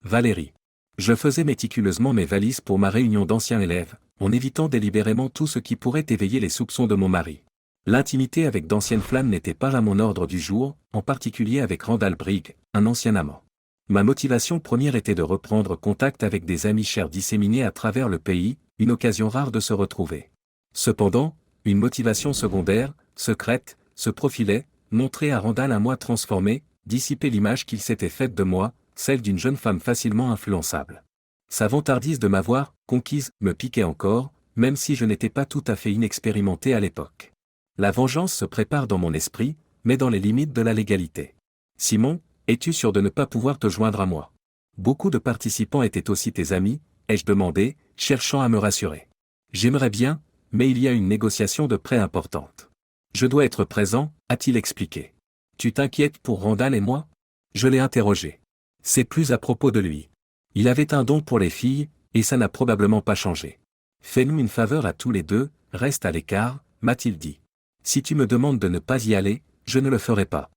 Valérie. Je faisais méticuleusement mes valises pour ma réunion d'anciens élèves, en évitant délibérément tout ce qui pourrait éveiller les soupçons de mon mari. L'intimité avec d'anciennes flammes n'était pas à mon ordre du jour, en particulier avec Randall Brigg, un ancien amant. Ma motivation première était de reprendre contact avec des amis chers disséminés à travers le pays, une occasion rare de se retrouver. Cependant, une motivation secondaire, secrète, se profilait, montrer à Randall un moi transformé, dissiper l'image qu'il s'était faite de moi, celle d'une jeune femme facilement influençable. Sa vantardise de m'avoir conquise me piquait encore, même si je n'étais pas tout à fait inexpérimenté à l'époque. La vengeance se prépare dans mon esprit, mais dans les limites de la légalité. Simon, es-tu sûr de ne pas pouvoir te joindre à moi? Beaucoup de participants étaient aussi tes amis, ai-je demandé, cherchant à me rassurer. J'aimerais bien, mais il y a une négociation de prêt importante. Je dois être présent, a-t-il expliqué. Tu t'inquiètes pour Randall et moi? Je l'ai interrogé. C'est plus à propos de lui. Il avait un don pour les filles, et ça n'a probablement pas changé. Fais-nous une faveur à tous les deux, reste à l'écart, m'a-t-il dit. Si tu me demandes de ne pas y aller, je ne le ferai pas.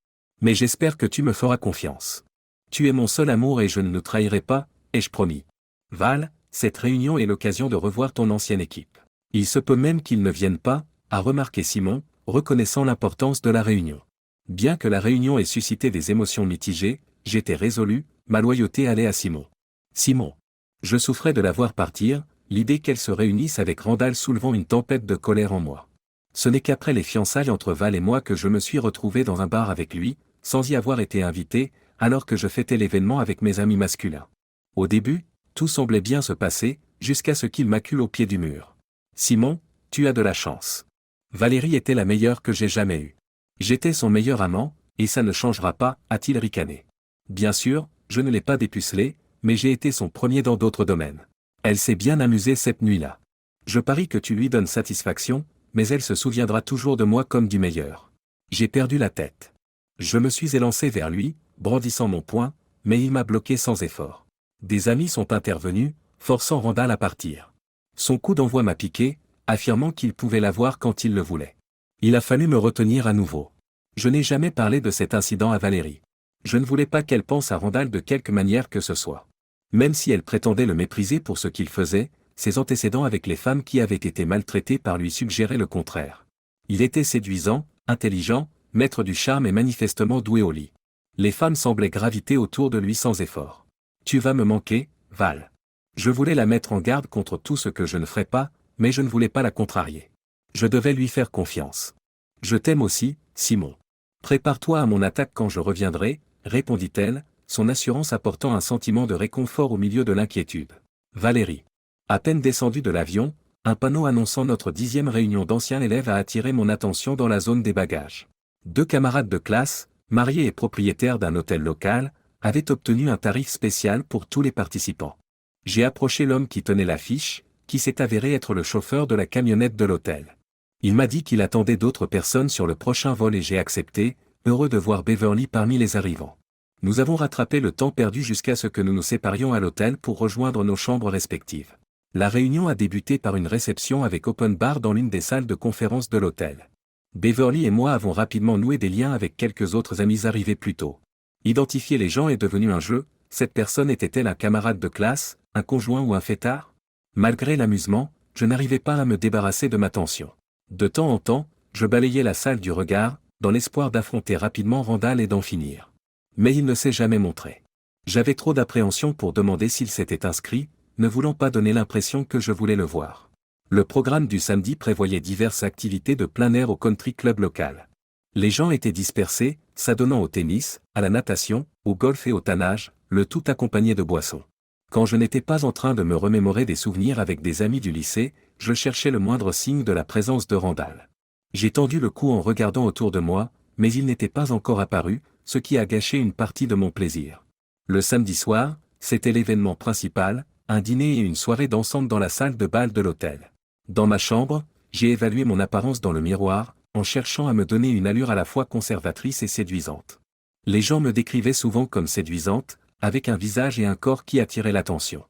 Mais j'espère que tu me feras confiance. Tu es mon seul amour et je ne nous trahirai pas, ai-je promis. Val, cette réunion est l'occasion de revoir ton ancienne équipe. Il se peut même qu'ils ne viennent pas, a remarqué Simon, reconnaissant l'importance de la réunion. Bien que la réunion ait suscité des émotions mitigées, j'étais résolu, ma loyauté allait à Simon. Simon. Je souffrais de la voir partir, l'idée qu'elle se réunisse avec Randall soulevant une tempête de colère en moi. Ce n'est qu'après les fiançailles entre Val et moi que je me suis retrouvé dans un bar avec lui, sans y avoir été invité, alors que je fêtais l'événement avec mes amis masculins. Au début, tout semblait bien se passer, jusqu'à ce qu'il m'accule au pied du mur. Simon, tu as de la chance. Valérie était la meilleure que j'ai jamais eue. J'étais son meilleur amant, et ça ne changera pas, a-t-il ricané. Bien sûr, je ne l'ai pas dépucelée, mais j'ai été son premier dans d'autres domaines. Elle s'est bien amusée cette nuit-là. Je parie que tu lui donnes satisfaction, mais elle se souviendra toujours de moi comme du meilleur. J'ai perdu la tête. Je me suis élancé vers lui, brandissant mon poing, mais il m'a bloqué sans effort. Des amis sont intervenus, forçant Randall à partir. Son coup d'envoi m'a piqué, affirmant qu'il pouvait l'avoir quand il le voulait. Il a fallu me retenir à nouveau. Je n'ai jamais parlé de cet incident à Valérie. Je ne voulais pas qu'elle pense à Randall de quelque manière que ce soit. Même si elle prétendait le mépriser pour ce qu'il faisait, ses antécédents avec les femmes qui avaient été maltraitées par lui suggéraient le contraire. Il était séduisant, intelligent, maître du charme et manifestement doué au lit. Les femmes semblaient graviter autour de lui sans effort. Tu vas me manquer, Val. Je voulais la mettre en garde contre tout ce que je ne ferais pas, mais je ne voulais pas la contrarier. Je devais lui faire confiance. Je t'aime aussi, Simon. Prépare-toi à mon attaque quand je reviendrai, répondit-elle, son assurance apportant un sentiment de réconfort au milieu de l'inquiétude. Valérie. À peine descendu de l'avion, un panneau annonçant notre 10e réunion d'anciens élèves a attiré mon attention dans la zone des bagages. 2 camarades de classe, mariés et propriétaires d'un hôtel local, avaient obtenu un tarif spécial pour tous les participants. J'ai approché l'homme qui tenait l'affiche, qui s'est avéré être le chauffeur de la camionnette de l'hôtel. Il m'a dit qu'il attendait d'autres personnes sur le prochain vol et j'ai accepté, heureux de voir Beverly parmi les arrivants. Nous avons rattrapé le temps perdu jusqu'à ce que nous nous séparions à l'hôtel pour rejoindre nos chambres respectives. La réunion a débuté par une réception avec open bar dans l'une des salles de conférence de l'hôtel. Beverly et moi avons rapidement noué des liens avec quelques autres amis arrivés plus tôt. Identifier les gens est devenu un jeu, cette personne était-elle un camarade de classe, un conjoint ou un fêtard? Malgré l'amusement, je n'arrivais pas à me débarrasser de ma tension. De temps en temps, je balayais la salle du regard, dans l'espoir d'affronter rapidement Randall et d'en finir. Mais il ne s'est jamais montré. J'avais trop d'appréhension pour demander s'il s'était inscrit, ne voulant pas donner l'impression que je voulais le voir. Le programme du samedi prévoyait diverses activités de plein air au country club local. Les gens étaient dispersés, s'adonnant au tennis, à la natation, au golf et au tannage, le tout accompagné de boissons. Quand je n'étais pas en train de me remémorer des souvenirs avec des amis du lycée, je cherchais le moindre signe de la présence de Randall. J'ai tendu le cou en regardant autour de moi, mais il n'était pas encore apparu, ce qui a gâché une partie de mon plaisir. Le samedi soir, c'était l'événement principal, un dîner et une soirée dansante dans la salle de bal de l'hôtel. Dans ma chambre, j'ai évalué mon apparence dans le miroir, en cherchant à me donner une allure à la fois conservatrice et séduisante. Les gens me décrivaient souvent comme séduisante, avec un visage et un corps qui attiraient l'attention.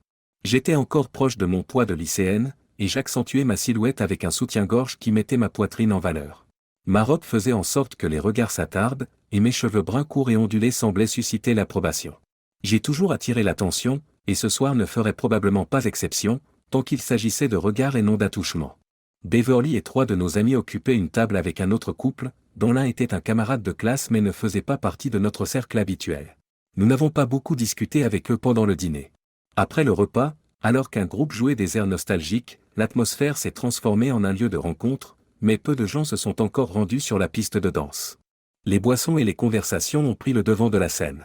J'étais encore proche de mon poids de lycéenne, et j'accentuais ma silhouette avec un soutien-gorge qui mettait ma poitrine en valeur. Ma robe faisait en sorte que les regards s'attardent, et mes cheveux bruns courts et ondulés semblaient susciter l'approbation. J'ai toujours attiré l'attention, et ce soir ne ferait probablement pas exception, tant qu'il s'agissait de regards et non d'attouchements. Beverly et 3 de nos amis occupaient une table avec un autre couple, dont l'un était un camarade de classe mais ne faisait pas partie de notre cercle habituel. Nous n'avons pas beaucoup discuté avec eux pendant le dîner. Après le repas, alors qu'un groupe jouait des airs nostalgiques, l'atmosphère s'est transformée en un lieu de rencontre, mais peu de gens se sont encore rendus sur la piste de danse. Les boissons et les conversations ont pris le devant de la scène.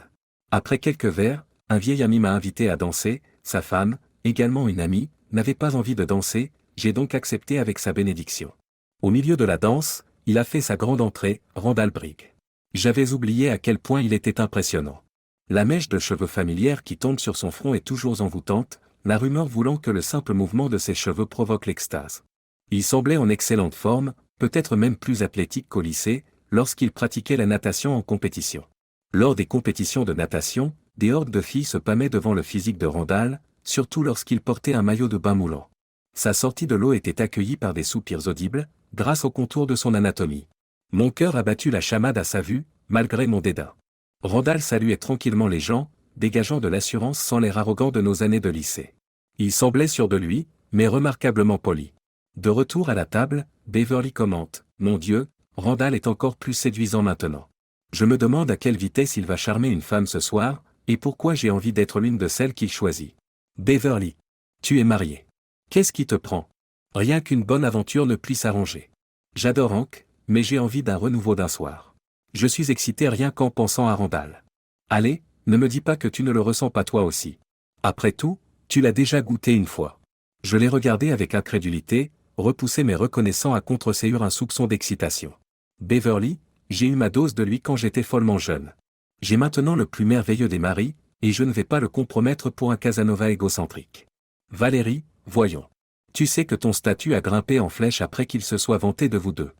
Après quelques verres, un vieil ami m'a invité à danser, sa femme, également une amie, n'avait pas envie de danser, j'ai donc accepté avec sa bénédiction. Au milieu de la danse, il a fait sa grande entrée, Randall Brigg. J'avais oublié à quel point il était impressionnant. La mèche de cheveux familière qui tombe sur son front est toujours envoûtante, la rumeur voulant que le simple mouvement de ses cheveux provoque l'extase. Il semblait en excellente forme, peut-être même plus athlétique qu'au lycée, lorsqu'il pratiquait la natation en compétition. Lors des compétitions de natation, des hordes de filles se pâmaient devant le physique de Randall, surtout lorsqu'il portait un maillot de bain moulant. Sa sortie de l'eau était accueillie par des soupirs audibles, grâce au contour de son anatomie. Mon cœur a battu la chamade à sa vue, malgré mon dédain. Randall saluait tranquillement les gens, dégageant de l'assurance sans l'air arrogant de nos années de lycée. Il semblait sûr de lui, mais remarquablement poli. De retour à la table, Beverly commente « Mon Dieu, Randall est encore plus séduisant maintenant. Je me demande à quelle vitesse il va charmer une femme ce soir, et pourquoi j'ai envie d'être l'une de celles qu'il choisit. Beverly, tu es mariée. Qu'est-ce qui te prend? Rien qu'une bonne aventure ne puisse s'arranger. J'adore Hank, mais j'ai envie d'un renouveau d'un soir. Je suis excité rien qu'en pensant à Randall. Allez, ne me dis pas que tu ne le ressens pas toi aussi. Après tout, tu l'as déjà goûté une fois. Je l'ai regardé avec incrédulité, repoussé mais reconnaissant à contre-ségur un soupçon d'excitation. Beverly, j'ai eu ma dose de lui quand j'étais follement jeune. J'ai maintenant le plus merveilleux des maris, et je ne vais pas le compromettre pour un Casanova égocentrique. Valérie, voyons. Tu sais que ton statut a grimpé en flèche après qu'il se soit vanté de vous deux.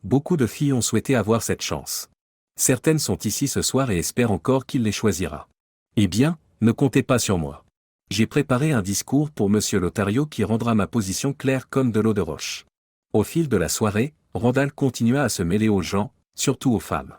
Beaucoup de filles ont souhaité avoir cette chance. Certaines sont ici ce soir et espèrent encore qu'il les choisira. Eh bien, ne comptez pas sur moi. J'ai préparé un discours pour Monsieur Lotario qui rendra ma position claire comme de l'eau de roche. Au fil de la soirée, Randall continua à se mêler aux gens, surtout aux femmes.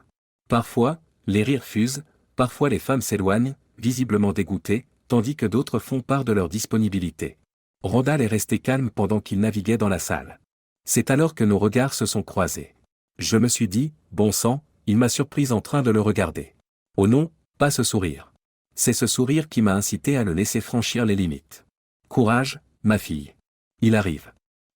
Parfois, les rires fusent, parfois les femmes s'éloignent, visiblement dégoûtées, tandis que d'autres font part de leur disponibilité. Randall est resté calme pendant qu'il naviguait dans la salle. C'est alors que nos regards se sont croisés. Je me suis dit, bon sang, il m'a surpris en train de le regarder. Oh non, pas ce sourire. C'est ce sourire qui m'a incité à le laisser franchir les limites. Courage, ma fille. Il arrive.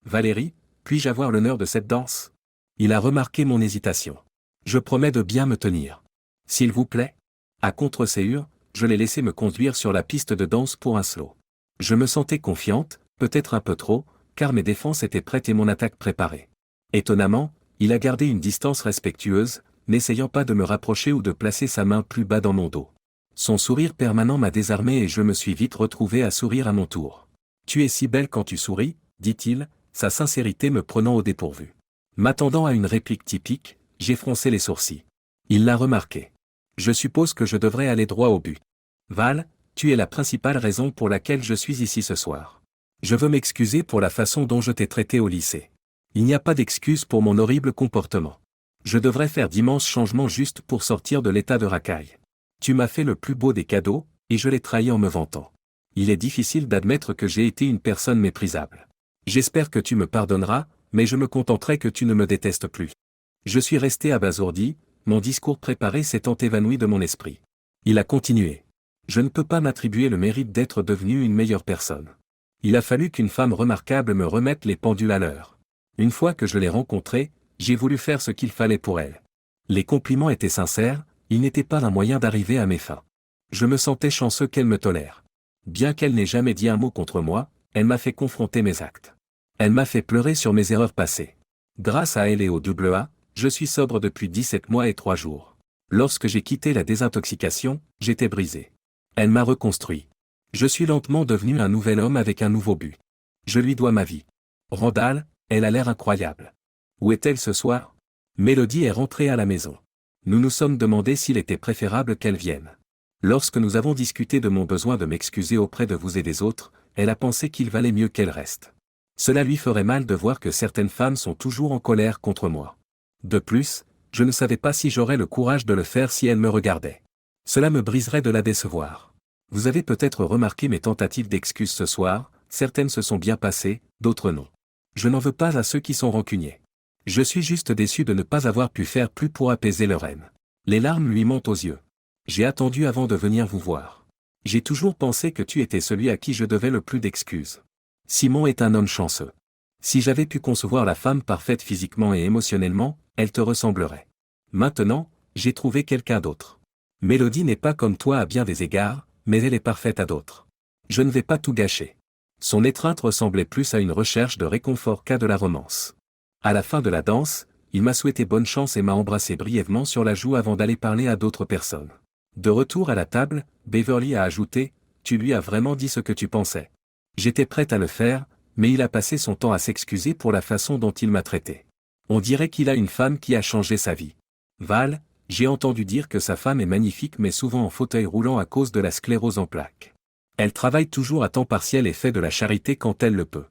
Valérie, puis-je avoir l'honneur de cette danse? Il a remarqué mon hésitation. Je promets de bien me tenir. S'il vous plaît? À contre-ségur, je l'ai laissé me conduire sur la piste de danse pour un slow. Je me sentais confiante, peut-être un peu trop, car mes défenses étaient prêtes et mon attaque préparée. Étonnamment, il a gardé une distance respectueuse, n'essayant pas de me rapprocher ou de placer sa main plus bas dans mon dos. Son sourire permanent m'a désarmé et je me suis vite retrouvé à sourire à mon tour. « Tu es si belle quand tu souris », dit-il, sa sincérité me prenant au dépourvu. M'attendant à une réplique typique, j'ai froncé les sourcils. Il l'a remarqué. Je suppose que je devrais aller droit au but. Val, tu es la principale raison pour laquelle je suis ici ce soir. Je veux m'excuser pour la façon dont je t'ai traité au lycée. Il n'y a pas d'excuse pour mon horrible comportement. Je devrais faire d'immenses changements juste pour sortir de l'état de racaille. Tu m'as fait le plus beau des cadeaux, et je l'ai trahi en me vantant. Il est difficile d'admettre que j'ai été une personne méprisable. J'espère que tu me pardonneras, mais je me contenterai que tu ne me détestes plus. Je suis resté abasourdi, mon discours préparé s'étant évanoui de mon esprit. Il a continué. Je ne peux pas m'attribuer le mérite d'être devenu une meilleure personne. Il a fallu qu'une femme remarquable me remette les pendules à l'heure. Une fois que je l'ai rencontrée, j'ai voulu faire ce qu'il fallait pour elle. Les compliments étaient sincères, il n'était pas un moyen d'arriver à mes fins. Je me sentais chanceux qu'elle me tolère. Bien qu'elle n'ait jamais dit un mot contre moi, elle m'a fait confronter mes actes. Elle m'a fait pleurer sur mes erreurs passées. Grâce à elle et au AA, je suis sobre depuis 17 mois et 3 jours. Lorsque j'ai quitté la désintoxication, j'étais brisé. Elle m'a reconstruit. Je suis lentement devenu un nouvel homme avec un nouveau but. Je lui dois ma vie. Randall, elle a l'air incroyable. Où est-elle ce soir? Mélodie est rentrée à la maison. Nous nous sommes demandé s'il était préférable qu'elle vienne. Lorsque nous avons discuté de mon besoin de m'excuser auprès de vous et des autres, elle a pensé qu'il valait mieux qu'elle reste. Cela lui ferait mal de voir que certaines femmes sont toujours en colère contre moi. De plus, je ne savais pas si j'aurais le courage de le faire si elle me regardait. Cela me briserait de la décevoir. Vous avez peut-être remarqué mes tentatives d'excuses ce soir, certaines se sont bien passées, d'autres non. Je n'en veux pas à ceux qui sont rancuniers. Je suis juste déçu de ne pas avoir pu faire plus pour apaiser leur haine. Les larmes lui montent aux yeux. J'ai attendu avant de venir vous voir. J'ai toujours pensé que tu étais celui à qui je devais le plus d'excuses. Simon est un homme chanceux. Si j'avais pu concevoir la femme parfaite physiquement et émotionnellement, elle te ressemblerait. Maintenant, j'ai trouvé quelqu'un d'autre. Mélodie n'est pas comme toi à bien des égards, mais elle est parfaite à d'autres. Je ne vais pas tout gâcher. Son étreinte ressemblait plus à une recherche de réconfort qu'à de la romance. À la fin de la danse, il m'a souhaité bonne chance et m'a embrassé brièvement sur la joue avant d'aller parler à d'autres personnes. De retour à la table, Beverly a ajouté, « Tu lui as vraiment dit ce que tu pensais. » J'étais prête à le faire, mais il a passé son temps à s'excuser pour la façon dont il m'a traité. On dirait qu'il a une femme qui a changé sa vie. Val, j'ai entendu dire que sa femme est magnifique mais souvent en fauteuil roulant à cause de la sclérose en plaques. Elle travaille toujours à temps partiel et fait de la charité quand elle le peut.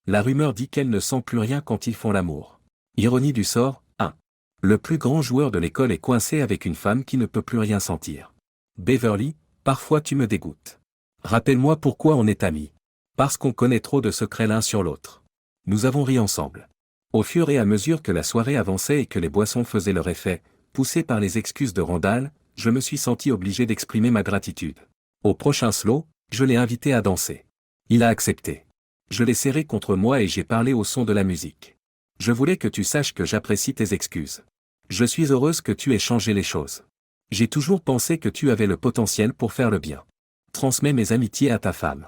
La rumeur dit qu'elle ne sent plus rien quand ils font l'amour. Ironie du sort, 1. Le plus grand joueur de l'école est coincé avec une femme qui ne peut plus rien sentir. Beverly, parfois tu me dégoûtes. Rappelle-moi pourquoi on est amis. Parce qu'on connaît trop de secrets l'un sur l'autre. Nous avons ri ensemble. Au fur et à mesure que la soirée avançait et que les boissons faisaient leur effet, poussé par les excuses de Randall, je me suis senti obligé d'exprimer ma gratitude. Au prochain slow, je l'ai invité à danser. Il a accepté. Je l'ai serré contre moi et j'ai parlé au son de la musique. Je voulais que tu saches que j'apprécie tes excuses. Je suis heureuse que tu aies changé les choses. J'ai toujours pensé que tu avais le potentiel pour faire le bien. Transmets mes amitiés à ta femme.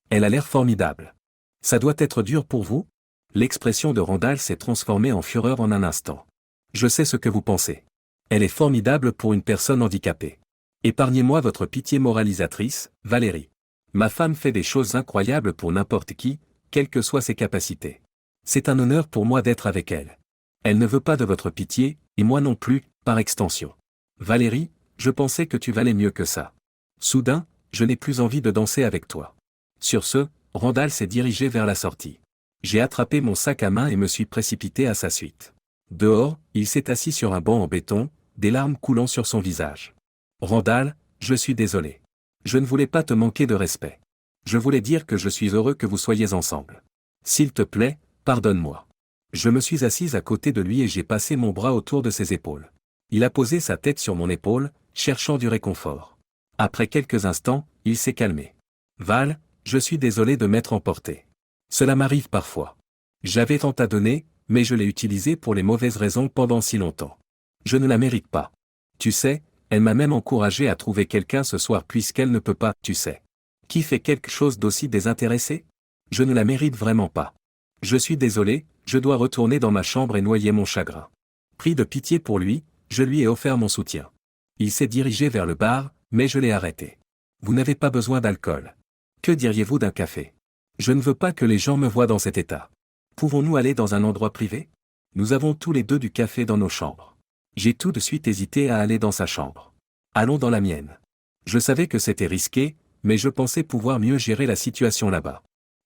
Elle a l'air formidable. Ça doit être dur pour vous? L'expression de Randall s'est transformée en fureur en un instant. Je sais ce que vous pensez. Elle est formidable pour une personne handicapée. Épargnez-moi votre pitié moralisatrice, Valérie. Ma femme fait des choses incroyables pour n'importe qui, quelles que soient ses capacités. C'est un honneur pour moi d'être avec elle. Elle ne veut pas de votre pitié, et moi non plus, par extension. Valérie, je pensais que tu valais mieux que ça. Soudain, je n'ai plus envie de danser avec toi. Sur ce, Randall s'est dirigé vers la sortie. J'ai attrapé mon sac à main et me suis précipité à sa suite. Dehors, il s'est assis sur un banc en béton, des larmes coulant sur son visage. Randall, je suis désolé. Je ne voulais pas te manquer de respect. Je voulais dire que je suis heureux que vous soyez ensemble. S'il te plaît, pardonne-moi. Je me suis assise à côté de lui et j'ai passé mon bras autour de ses épaules. Il a posé sa tête sur mon épaule, cherchant du réconfort. Après quelques instants, il s'est calmé. Val, je suis désolé de m'être emporté. Cela m'arrive parfois. J'avais tant à donner, mais je l'ai utilisé pour les mauvaises raisons pendant si longtemps. Je ne la mérite pas. Tu sais, elle m'a même encouragé à trouver quelqu'un ce soir puisqu'elle ne peut pas, tu sais. Qui fait quelque chose d'aussi désintéressé? Je ne la mérite vraiment pas. Je suis désolé, je dois retourner dans ma chambre et noyer mon chagrin. Pris de pitié pour lui, je lui ai offert mon soutien. Il s'est dirigé vers le bar, mais je l'ai arrêté. Vous n'avez pas besoin d'alcool. Que diriez-vous d'un café? Je ne veux pas que les gens me voient dans cet état. Pouvons-nous aller dans un endroit privé? Nous avons tous les deux du café dans nos chambres. J'ai tout de suite hésité à aller dans sa chambre. Allons dans la mienne. Je savais que c'était risqué, mais je pensais pouvoir mieux gérer la situation là-bas.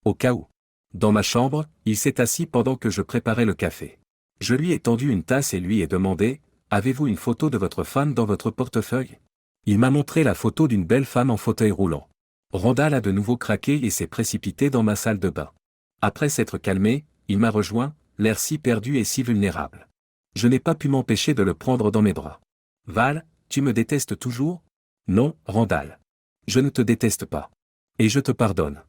Au cas où. Dans ma chambre, il s'est assis pendant que je préparais le café. Je lui ai tendu une tasse et lui ai demandé, « Avez-vous une photo de votre femme dans votre portefeuille ?» Il m'a montré la photo d'une belle femme en fauteuil roulant. Randall a de nouveau craqué et s'est précipité dans ma salle de bain. Après s'être calmé, il m'a rejoint, l'air si perdu et si vulnérable. Je n'ai pas pu m'empêcher de le prendre dans mes bras. « Val, tu me détestes toujours ?» « Non, Randall. Je ne te déteste pas. Et je te pardonne. »«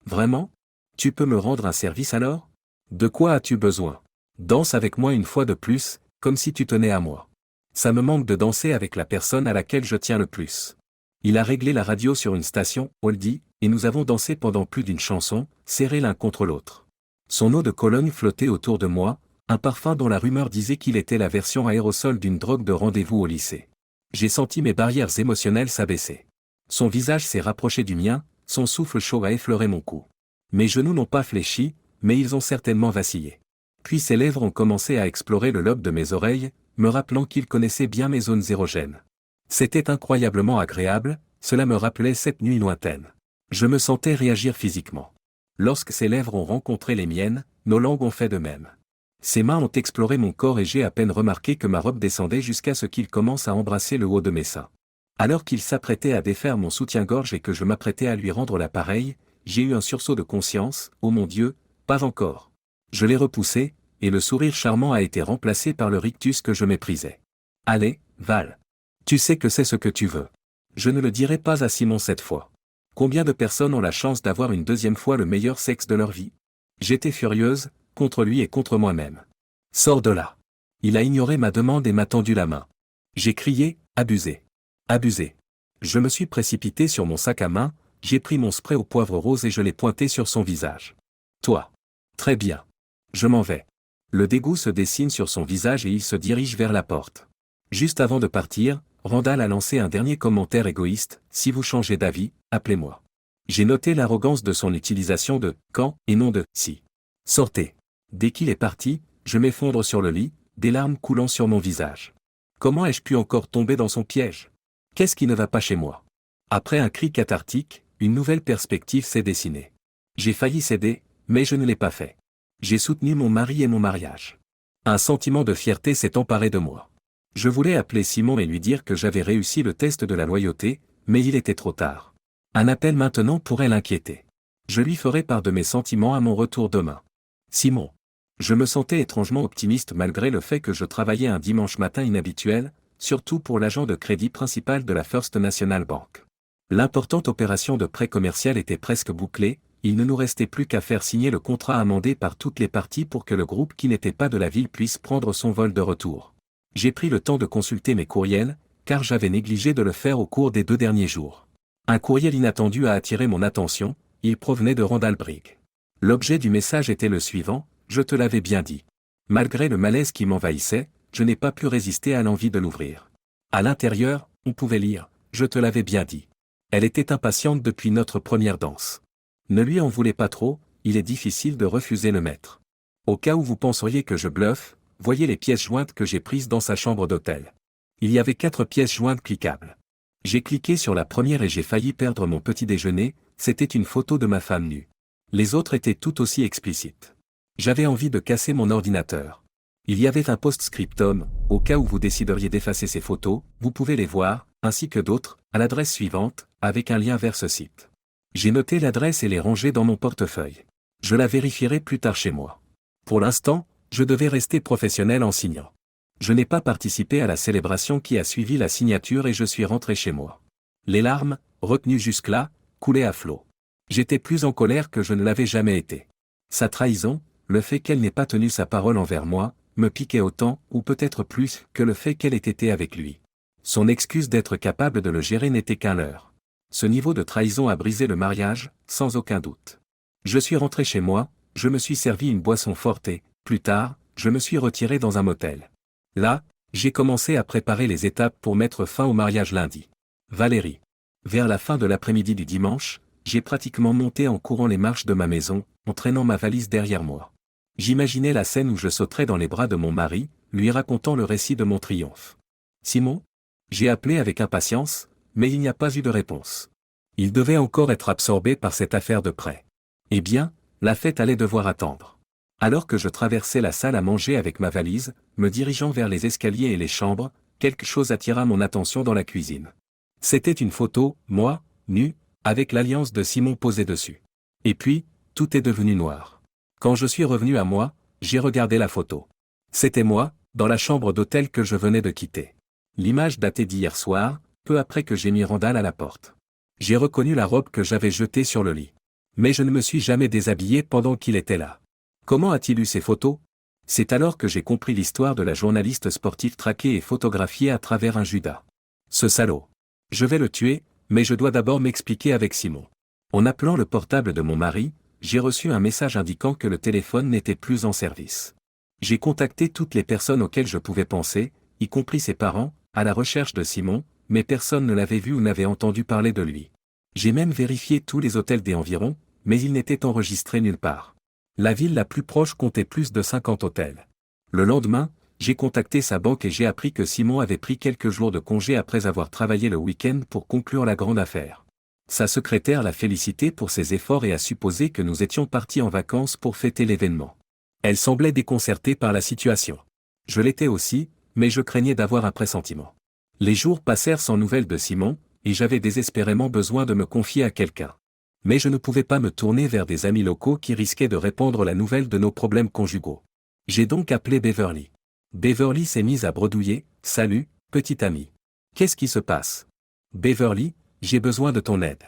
Vraiment ? Tu peux me rendre un service alors ? De quoi as-tu besoin ? Danse avec moi une fois de plus, comme si tu tenais à moi. Ça me manque de danser avec la personne à laquelle je tiens le plus. » Il a réglé la radio sur une station, oldie, et nous avons dansé pendant plus d'une chanson, serrés l'un contre l'autre. Son eau de Cologne flottait autour de moi, un parfum dont la rumeur disait qu'il était la version aérosol d'une drogue de rendez-vous au lycée. J'ai senti mes barrières émotionnelles s'abaisser. Son visage s'est rapproché du mien, son souffle chaud a effleuré mon cou. Mes genoux n'ont pas fléchi, mais ils ont certainement vacillé. Puis ses lèvres ont commencé à explorer le lobe de mes oreilles, me rappelant qu'il connaissait bien mes zones érogènes. C'était incroyablement agréable, cela me rappelait cette nuit lointaine. Je me sentais réagir physiquement. Lorsque ses lèvres ont rencontré les miennes, nos langues ont fait de même. Ses mains ont exploré mon corps et j'ai à peine remarqué que ma robe descendait jusqu'à ce qu'il commence à embrasser le haut de mes seins. Alors qu'il s'apprêtait à défaire mon soutien-gorge et que je m'apprêtais à lui rendre l'appareil, j'ai eu un sursaut de conscience, oh mon Dieu, pas encore. Je l'ai repoussé, et le sourire charmant a été remplacé par le rictus que je méprisais. Allez, Val. Tu sais que c'est ce que tu veux. Je ne le dirai pas à Simon cette fois. Combien de personnes ont la chance d'avoir une deuxième fois le meilleur sexe de leur vie? J'étais furieuse, contre lui et contre moi-même. Sors de là. Il a ignoré ma demande et m'a tendu la main. J'ai crié, abusé. Abusé. Je me suis précipité sur mon sac à main, j'ai pris mon spray au poivre rose et je l'ai pointé sur son visage. Toi. Très bien. Je m'en vais. Le dégoût se dessine sur son visage et il se dirige vers la porte. Juste avant de partir, Randall a lancé un dernier commentaire égoïste, si vous changez d'avis, appelez-moi. J'ai noté l'arrogance de son utilisation de « quand » et non de « si ». Sortez. Dès qu'il est parti, je m'effondre sur le lit, des larmes coulant sur mon visage. Comment ai-je pu encore tomber dans son piège? Qu'est-ce qui ne va pas chez moi? Après un cri cathartique, une nouvelle perspective s'est dessinée. J'ai failli céder, mais je ne l'ai pas fait. J'ai soutenu mon mari et mon mariage. Un sentiment de fierté s'est emparé de moi. Je voulais appeler Simon et lui dire que j'avais réussi le test de la loyauté, mais il était trop tard. Un appel maintenant pourrait l'inquiéter. Je lui ferai part de mes sentiments à mon retour demain. Simon. Je me sentais étrangement optimiste malgré le fait que je travaillais un dimanche matin inhabituel, surtout pour l'agent de crédit principal de la First National Bank. L'importante opération de prêt commercial était presque bouclée, il ne nous restait plus qu'à faire signer le contrat amendé par toutes les parties pour que le groupe qui n'était pas de la ville puisse prendre son vol de retour. J'ai pris le temps de consulter mes courriels, car j'avais négligé de le faire au cours des 2 derniers jours. Un courriel inattendu a attiré mon attention, il provenait de Randall Brigg. L'objet du message était le suivant, je te l'avais bien dit. Malgré le malaise qui m'envahissait, je n'ai pas pu résister à l'envie de l'ouvrir. À l'intérieur, on pouvait lire, je te l'avais bien dit. Elle était impatiente depuis notre première danse. Ne lui en voulez pas trop, il est difficile de refuser le maître. Au cas où vous penseriez que je bluffe, voyez les pièces jointes que j'ai prises dans sa chambre d'hôtel. Il y avait 4 pièces jointes cliquables. J'ai cliqué sur la première et j'ai failli perdre mon petit déjeuner, c'était une photo de ma femme nue. Les autres étaient tout aussi explicites. J'avais envie de casser mon ordinateur. Il y avait un post-scriptum, au cas où vous décideriez d'effacer ces photos, vous pouvez les voir, ainsi que d'autres, à l'adresse suivante, avec un lien vers ce site. J'ai noté l'adresse et l'ai rangée dans mon portefeuille. Je la vérifierai plus tard chez moi. Pour l'instant, je devais rester professionnel en signant. Je n'ai pas participé à la célébration qui a suivi la signature et je suis rentré chez moi. Les larmes, retenues jusque-là, coulaient à flot. J'étais plus en colère que je ne l'avais jamais été. Sa trahison, le fait qu'elle n'ait pas tenu sa parole envers moi, me piquait autant, ou peut-être plus, que le fait qu'elle ait été avec lui. Son excuse d'être capable de le gérer n'était qu'un leurre. Ce niveau de trahison a brisé le mariage, sans aucun doute. Je suis rentré chez moi, je me suis servi une boisson forte et, plus tard, je me suis retiré dans un motel. Là, j'ai commencé à préparer les étapes pour mettre fin au mariage lundi. Valérie. Vers la fin de l'après-midi du dimanche, j'ai pratiquement monté en courant les marches de ma maison, en traînant ma valise derrière moi. J'imaginais la scène où je sauterais dans les bras de mon mari, lui racontant le récit de mon triomphe. Simon? J'ai appelé avec impatience, mais il n'y a pas eu de réponse. Il devait encore être absorbé par cette affaire de prêt. Eh bien, la fête allait devoir attendre. Alors que je traversais la salle à manger avec ma valise, me dirigeant vers les escaliers et les chambres, quelque chose attira mon attention dans la cuisine. C'était une photo, moi, nu, avec l'alliance de Simon posée dessus. Et puis, tout est devenu noir. Quand je suis revenu à moi, j'ai regardé la photo. C'était moi, dans la chambre d'hôtel que je venais de quitter. L'image datait d'hier soir, peu après que j'ai mis Randall à la porte. J'ai reconnu la robe que j'avais jetée sur le lit. Mais je ne me suis jamais déshabillé pendant qu'il était là. Comment a-t-il eu ces photos? C'est alors que j'ai compris l'histoire de la journaliste sportive traquée et photographiée à travers un Judas. Ce salaud. Je vais le tuer, mais je dois d'abord m'expliquer avec Simon. En appelant le portable de mon mari, j'ai reçu un message indiquant que le téléphone n'était plus en service. J'ai contacté toutes les personnes auxquelles je pouvais penser, y compris ses parents, à la recherche de Simon, mais personne ne l'avait vu ou n'avait entendu parler de lui. J'ai même vérifié tous les hôtels des environs, mais il n'était enregistré nulle part. La ville la plus proche comptait plus de 50 hôtels. Le lendemain, j'ai contacté sa banque et j'ai appris que Simon avait pris quelques jours de congé après avoir travaillé le week-end pour conclure la grande affaire. Sa secrétaire l'a félicité pour ses efforts et a supposé que nous étions partis en vacances pour fêter l'événement. Elle semblait déconcertée par la situation. Je l'étais aussi, mais je craignais d'avoir un pressentiment. Les jours passèrent sans nouvelles de Simon, et j'avais désespérément besoin de me confier à quelqu'un. Mais je ne pouvais pas me tourner vers des amis locaux qui risquaient de répandre la nouvelle de nos problèmes conjugaux. J'ai donc appelé Beverly. Beverly s'est mise à bredouiller. « Salut, petit ami. Qu'est-ce qui se passe ? » ?»« Beverly, j'ai besoin de ton aide. »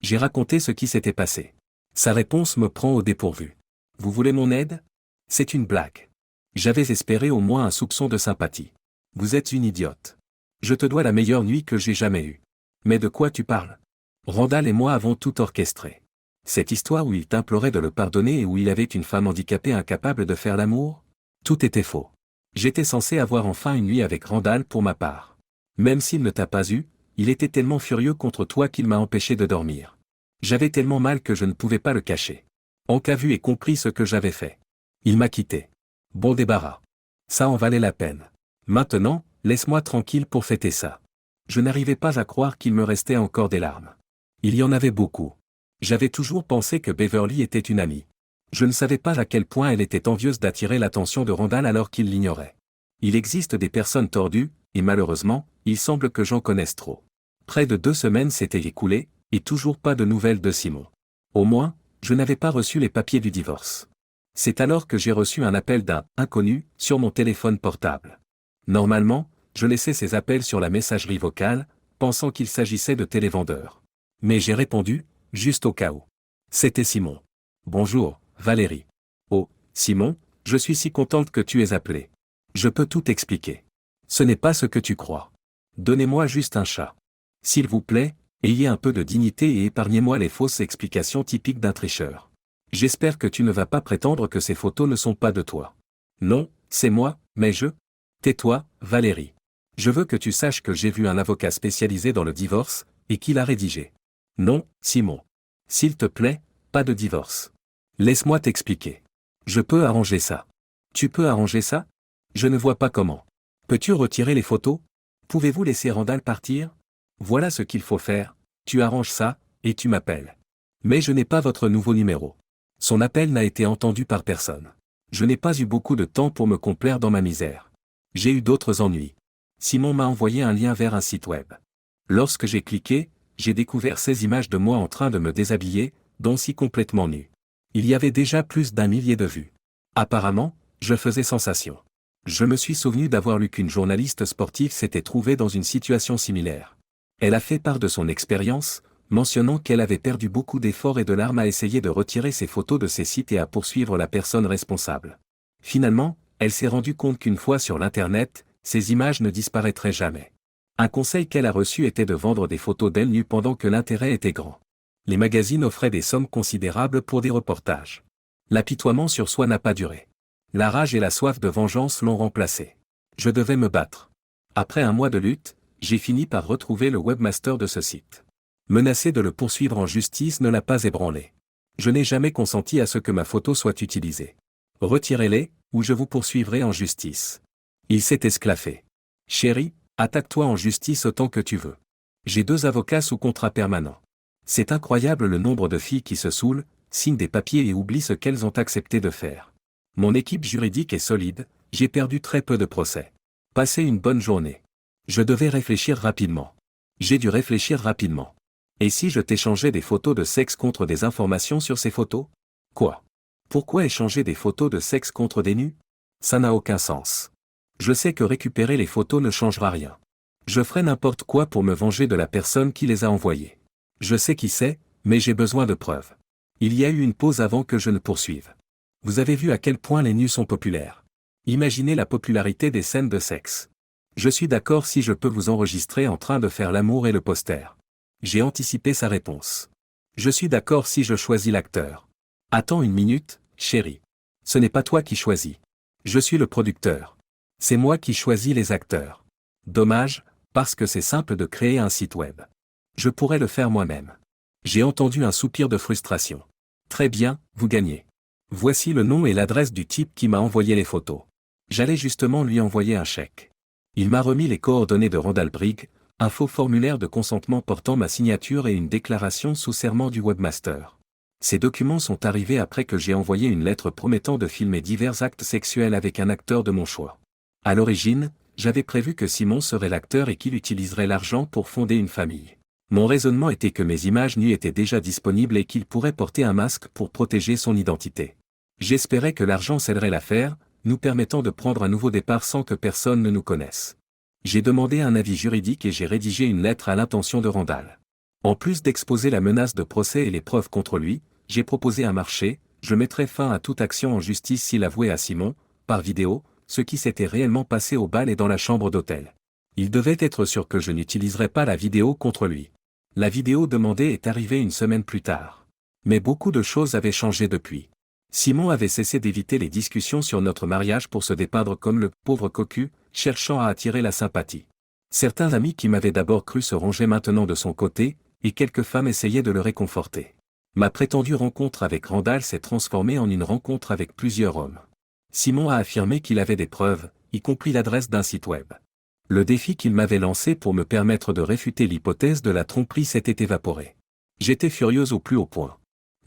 J'ai raconté ce qui s'était passé. Sa réponse me prend au dépourvu. « Vous voulez mon aide ? C'est une blague. » J'avais espéré au moins un soupçon de sympathie. « Vous êtes une idiote. Je te dois la meilleure nuit que j'ai jamais eue. » « Mais de quoi tu parles ? Randall et moi avons tout orchestré. Cette histoire où il t'implorait de le pardonner et où il avait une femme handicapée incapable de faire l'amour ? Tout était faux. J'étais censé avoir enfin une nuit avec Randall pour ma part. Même s'il ne t'a pas eu, il était tellement furieux contre toi qu'il m'a empêché de dormir. J'avais tellement mal que je ne pouvais pas le cacher. Hank a vu et compris ce que j'avais fait. Il m'a quitté. Bon débarras. Ça en valait la peine. Maintenant, laisse-moi tranquille pour fêter ça. Je n'arrivais pas à croire qu'il me restait encore des larmes. Il y en avait beaucoup. J'avais toujours pensé que Beverly était une amie. Je ne savais pas à quel point elle était envieuse d'attirer l'attention de Randall alors qu'il l'ignorait. Il existe des personnes tordues, et malheureusement, il semble que j'en connaisse trop. Près de 2 semaines s'étaient écoulées, et toujours pas de nouvelles de Simon. Au moins, je n'avais pas reçu les papiers du divorce. C'est alors que j'ai reçu un appel d'un « inconnu » sur mon téléphone portable. Normalement, je laissais ces appels sur la messagerie vocale, pensant qu'il s'agissait de télévendeurs. Mais j'ai répondu, juste au cas où. C'était Simon. « Bonjour, Valérie. »« Oh, Simon, je suis si contente que tu aies appelé. Je peux tout expliquer. Ce n'est pas ce que tu crois. Donnez-moi juste un chat. S'il vous plaît, ayez un peu de dignité et épargnez-moi les fausses explications typiques d'un tricheur. J'espère que tu ne vas pas prétendre que ces photos ne sont pas de toi. Non, c'est moi, mais je... Tais-toi, Valérie. Je veux que tu saches que j'ai vu un avocat spécialisé dans le divorce, et qu'il a rédigé. Non, Simon. S'il te plaît, pas de divorce. Laisse-moi t'expliquer. Je peux arranger ça. Tu peux arranger ça ? Je ne vois pas comment. Peux-tu retirer les photos ? Pouvez-vous laisser Randall partir ? Voilà ce qu'il faut faire, tu arranges ça, et tu m'appelles. Mais je n'ai pas votre nouveau numéro. Son appel n'a été entendu par personne. Je n'ai pas eu beaucoup de temps pour me complaire dans ma misère. J'ai eu d'autres ennuis. Simon m'a envoyé un lien vers un site web. Lorsque j'ai cliqué, j'ai découvert 16 images de moi en train de me déshabiller, dont 6 complètement nues. Il y avait déjà plus d'1 millier de vues. Apparemment, je faisais sensation. Je me suis souvenu d'avoir lu qu'une journaliste sportive s'était trouvée dans une situation similaire. Elle a fait part de son expérience, mentionnant qu'elle avait perdu beaucoup d'efforts et de larmes à essayer de retirer ces photos de ces sites et à poursuivre la personne responsable. Finalement, elle s'est rendue compte qu'une fois sur l'Internet, ces images ne disparaîtraient jamais. Un conseil qu'elle a reçu était de vendre des photos d'elle nue pendant que l'intérêt était grand. Les magazines offraient des sommes considérables pour des reportages. L'apitoiement sur soi n'a pas duré. La rage et la soif de vengeance l'ont remplacé. Je devais me battre. Après un mois de lutte, j'ai fini par retrouver le webmaster de ce site. Menacer de le poursuivre en justice ne l'a pas ébranlé. Je n'ai jamais consenti à ce que ma photo soit utilisée. Retirez-les, ou je vous poursuivrai en justice. Il s'est esclaffé. Chérie, attaque-toi en justice autant que tu veux. J'ai 2 avocats sous contrat permanent. C'est incroyable le nombre de filles qui se saoulent, signent des papiers et oublient ce qu'elles ont accepté de faire. Mon équipe juridique est solide, j'ai perdu très peu de procès. Passez une bonne journée. Je devais réfléchir rapidement. J'ai dû réfléchir rapidement. Et si je t'échangeais des photos de sexe contre des informations sur ces photos ? Quoi ? Pourquoi échanger des photos de sexe contre des nus ? Ça n'a aucun sens. Je sais que récupérer les photos ne changera rien. Je ferai n'importe quoi pour me venger de la personne qui les a envoyées. Je sais qui c'est, mais j'ai besoin de preuves. Il y a eu une pause avant que je ne poursuive. Vous avez vu à quel point les nus sont populaires. Imaginez la popularité des scènes de sexe. Je suis d'accord si je peux vous enregistrer en train de faire l'amour et le poster. J'ai anticipé sa réponse. Je suis d'accord si je choisis l'acteur. Attends une minute, chérie. Ce n'est pas toi qui choisis. Je suis le producteur. C'est moi qui choisis les acteurs. Dommage, parce que c'est simple de créer un site web. Je pourrais le faire moi-même. J'ai entendu un soupir de frustration. Très bien, vous gagnez. Voici le nom et l'adresse du type qui m'a envoyé les photos. J'allais justement lui envoyer un chèque. Il m'a remis les coordonnées de Randall Brigg, un faux formulaire de consentement portant ma signature et une déclaration sous serment du webmaster. Ces documents sont arrivés après que j'ai envoyé une lettre promettant de filmer divers actes sexuels avec un acteur de mon choix. À l'origine, j'avais prévu que Simon serait l'acteur et qu'il utiliserait l'argent pour fonder une famille. Mon raisonnement était que mes images nues étaient déjà disponibles et qu'il pourrait porter un masque pour protéger son identité. J'espérais que l'argent scellerait l'affaire, nous permettant de prendre un nouveau départ sans que personne ne nous connaisse. J'ai demandé un avis juridique et j'ai rédigé une lettre à l'intention de Randall. En plus d'exposer la menace de procès et les preuves contre lui, j'ai proposé un marché, je mettrais fin à toute action en justice s'il avouait à Simon, par vidéo, ce qui s'était réellement passé au bal et dans la chambre d'hôtel. Il devait être sûr que je n'utiliserais pas la vidéo contre lui. La vidéo demandée est arrivée une semaine plus tard. Mais beaucoup de choses avaient changé depuis. Simon avait cessé d'éviter les discussions sur notre mariage pour se dépeindre comme le pauvre cocu, cherchant à attirer la sympathie. Certains amis qui m'avaient d'abord cru se rangeaient maintenant de son côté, et quelques femmes essayaient de le réconforter. Ma prétendue rencontre avec Randall s'est transformée en une rencontre avec plusieurs hommes. Simon a affirmé qu'il avait des preuves, y compris l'adresse d'un site web. Le défi qu'il m'avait lancé pour me permettre de réfuter l'hypothèse de la tromperie s'était évaporé. J'étais furieuse au plus haut point.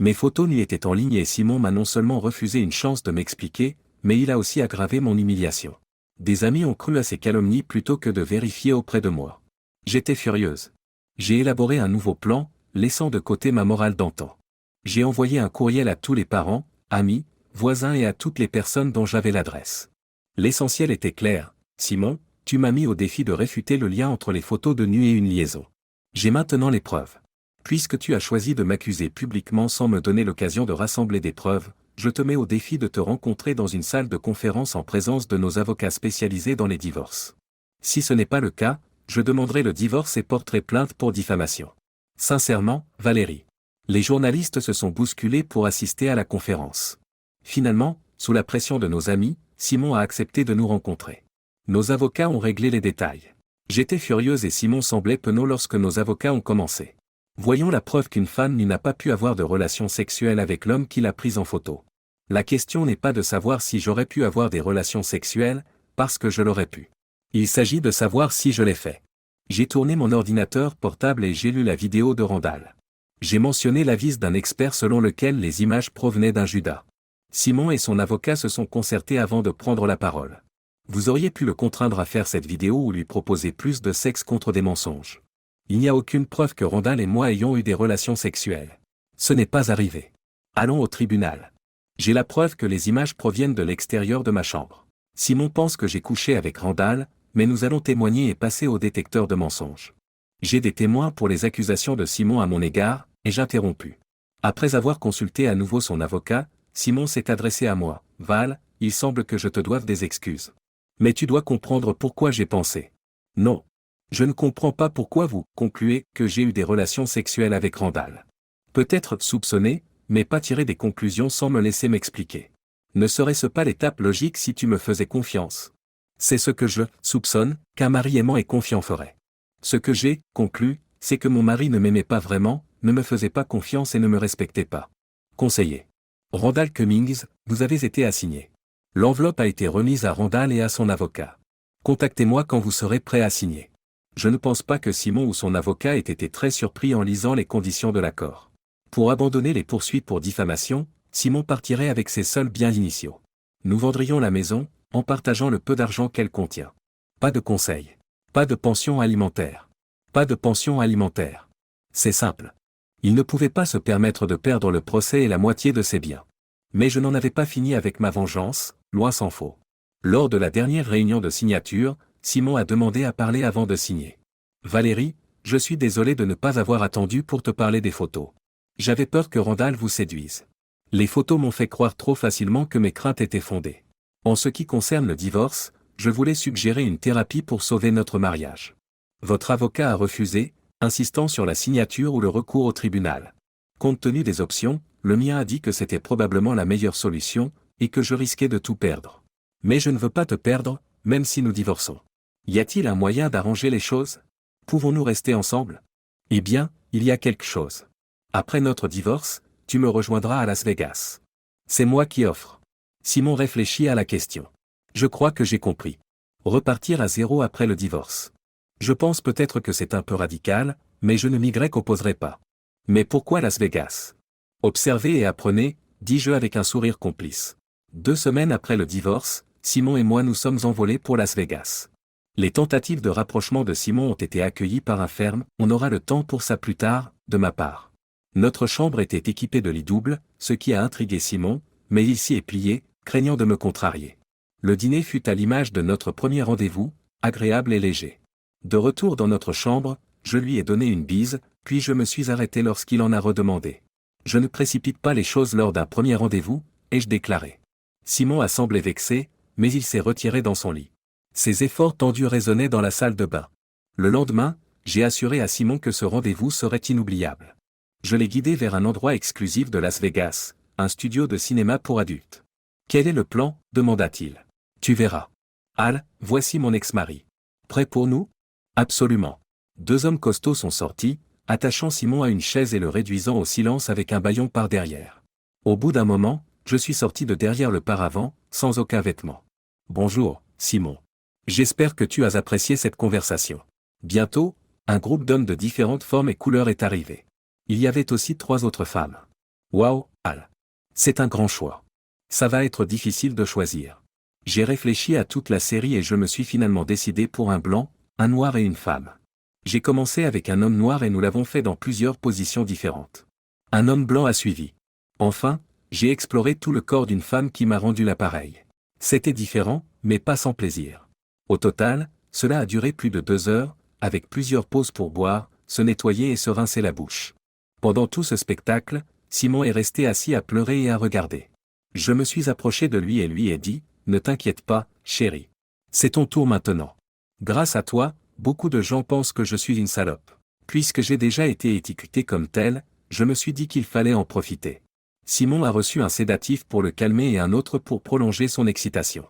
Mes photos n'y étaient en ligne et Simon m'a non seulement refusé une chance de m'expliquer, mais il a aussi aggravé mon humiliation. Des amis ont cru à ces calomnies plutôt que de vérifier auprès de moi. J'étais furieuse. J'ai élaboré un nouveau plan, laissant de côté ma morale d'antan. J'ai envoyé un courriel à tous les parents, amis, voisins et à toutes les personnes dont j'avais l'adresse. L'essentiel était clair, Simon, tu m'as mis au défi de réfuter le lien entre les photos de nu et une liaison. J'ai maintenant les preuves. Puisque tu as choisi de m'accuser publiquement sans me donner l'occasion de rassembler des preuves, je te mets au défi de te rencontrer dans une salle de conférence en présence de nos avocats spécialisés dans les divorces. Si ce n'est pas le cas, je demanderai le divorce et porterai plainte pour diffamation. Sincèrement, Valérie. Les journalistes se sont bousculés pour assister à la conférence. Finalement, sous la pression de nos amis, Simon a accepté de nous rencontrer. Nos avocats ont réglé les détails. J'étais furieuse et Simon semblait penaud lorsque nos avocats ont commencé. Voyons la preuve qu'une femme n'a pas pu avoir de relations sexuelles avec l'homme qui l'a prise en photo. La question n'est pas de savoir si j'aurais pu avoir des relations sexuelles, parce que je l'aurais pu. Il s'agit de savoir si je l'ai fait. J'ai tourné mon ordinateur portable et j'ai lu la vidéo de Randall. J'ai mentionné l'avis d'un expert selon lequel les images provenaient d'un Judas. Simon et son avocat se sont concertés avant de prendre la parole. Vous auriez pu le contraindre à faire cette vidéo ou lui proposer plus de sexe contre des mensonges. Il n'y a aucune preuve que Randall et moi ayons eu des relations sexuelles. Ce n'est pas arrivé. Allons au tribunal. J'ai la preuve que les images proviennent de l'extérieur de ma chambre. Simon pense que j'ai couché avec Randall, mais nous allons témoigner et passer au détecteur de mensonges. J'ai des témoins pour les accusations de Simon à mon égard, et j'interrompu. Après avoir consulté à nouveau son avocat, Simon s'est adressé à moi. Val, il semble que je te doive des excuses. Mais tu dois comprendre pourquoi j'ai pensé. Non. Je ne comprends pas pourquoi vous concluez que j'ai eu des relations sexuelles avec Randall. Peut-être soupçonner, mais pas tirer des conclusions sans me laisser m'expliquer. Ne serait-ce pas l'étape logique si tu me faisais confiance? C'est ce que je soupçonne qu'un mari aimant et confiant ferait. Ce que j'ai conclu, c'est que mon mari ne m'aimait pas vraiment, ne me faisait pas confiance et ne me respectait pas. Conseiller. Randall Cummings, vous avez été assigné. L'enveloppe a été remise à Randall et à son avocat. Contactez-moi quand vous serez prêt à signer. Je ne pense pas que Simon ou son avocat aient été très surpris en lisant les conditions de l'accord. Pour abandonner les poursuites pour diffamation, Simon partirait avec ses seuls biens initiaux. Nous vendrions la maison, en partageant le peu d'argent qu'elle contient. Pas de conseil. Pas de pension alimentaire. Pas de pension alimentaire. C'est simple. Il ne pouvait pas se permettre de perdre le procès et la moitié de ses biens. Mais je n'en avais pas fini avec ma vengeance, loin s'en faut. Lors de la dernière réunion de signature, Simon a demandé à parler avant de signer. Valérie, je suis désolé de ne pas avoir attendu pour te parler des photos. J'avais peur que Randall vous séduise. Les photos m'ont fait croire trop facilement que mes craintes étaient fondées. En ce qui concerne le divorce, je voulais suggérer une thérapie pour sauver notre mariage. Votre avocat a refusé, insistant sur la signature ou le recours au tribunal. Compte tenu des options, le mien a dit que c'était probablement la meilleure solution, et que je risquais de tout perdre. Mais je ne veux pas te perdre, même si nous divorçons. Y a-t-il un moyen d'arranger les choses? Pouvons-nous rester ensemble? Eh bien, il y a quelque chose. Après notre divorce, tu me rejoindras à Las Vegas. C'est moi qui offre. Simon réfléchit à la question. Je crois que j'ai compris. Repartir à zéro après le divorce. Je pense peut-être que c'est un peu radical, mais je ne m'y opposerai pas. Mais pourquoi Las Vegas? Observez et apprenez, dis-je avec un sourire complice. 2 semaines après le divorce, Simon et moi nous sommes envolés pour Las Vegas. Les tentatives de rapprochement de Simon ont été accueillies par un ferme « on aura le temps pour ça plus tard » de ma part. Notre chambre était équipée de lits doubles, ce qui a intrigué Simon, mais il s'y est plié, craignant de me contrarier. Le dîner fut à l'image de notre premier rendez-vous, agréable et léger. De retour dans notre chambre, je lui ai donné une bise, puis je me suis arrêté lorsqu'il en a redemandé. Je ne précipite pas les choses lors d'un premier rendez-vous, ai-je déclaré. Simon a semblé vexé, mais il s'est retiré dans son lit. Ses efforts tendus résonnaient dans la salle de bain. Le lendemain, j'ai assuré à Simon que ce rendez-vous serait inoubliable. Je l'ai guidé vers un endroit exclusif de Las Vegas, un studio de cinéma pour adultes. « Quel est le plan ?» demanda-t-il. « Tu verras. Al, voici mon ex-mari. Prêt pour nous ? » Absolument. Deux hommes costauds sont sortis, attachant Simon à une chaise et le réduisant au silence avec un bâillon par derrière. Au bout d'un moment, je suis sorti de derrière le paravent, sans aucun vêtement. « Bonjour, Simon. J'espère que tu as apprécié cette conversation. » Bientôt, un groupe d'hommes de différentes formes et couleurs est arrivé. Il y avait aussi 3 autres femmes. Waouh, Al. C'est un grand choix. Ça va être difficile de choisir. J'ai réfléchi à toute la série et je me suis finalement décidé pour un blanc, un noir et une femme. J'ai commencé avec un homme noir et nous l'avons fait dans plusieurs positions différentes. Un homme blanc a suivi. Enfin, j'ai exploré tout le corps d'une femme qui m'a rendu l'appareil. C'était différent, mais pas sans plaisir. Au total, cela a duré plus de 2 heures, avec plusieurs pauses pour boire, se nettoyer et se rincer la bouche. Pendant tout ce spectacle, Simon est resté assis à pleurer et à regarder. Je me suis approché de lui et lui ai dit, « Ne t'inquiète pas, chérie. C'est ton tour maintenant. Grâce à toi, beaucoup de gens pensent que je suis une salope. Puisque j'ai déjà été étiqueté comme tel, je me suis dit qu'il fallait en profiter. » Simon a reçu un sédatif pour le calmer et un autre pour prolonger son excitation.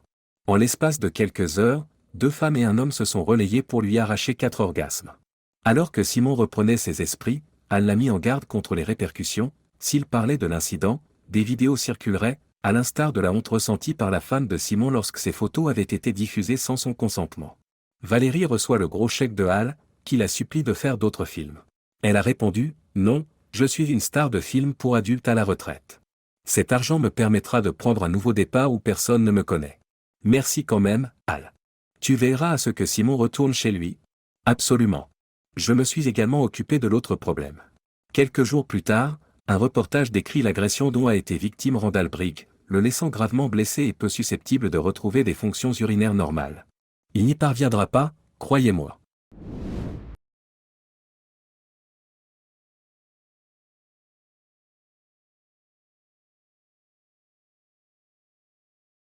En l'espace de quelques heures, 2 femmes et un homme se sont relayés pour lui arracher 4 orgasmes. Alors que Simon reprenait ses esprits, Al l'a mis en garde contre les répercussions. S'il parlait de l'incident, des vidéos circuleraient, à l'instar de la honte ressentie par la femme de Simon lorsque ces photos avaient été diffusées sans son consentement. Valérie reçoit le gros chèque de Al, qui la supplie de faire d'autres films. Elle a répondu, « Non, je suis une star de films pour adultes à la retraite. Cet argent me permettra de prendre un nouveau départ où personne ne me connaît. Merci quand même, Al. Tu veilleras à ce que Simon retourne chez lui ? » Absolument. Je me suis également occupé de l'autre problème. Quelques jours plus tard, un reportage décrit l'agression dont a été victime Randall Brigg, le laissant gravement blessé et peu susceptible de retrouver des fonctions urinaires normales. Il n'y parviendra pas, croyez-moi.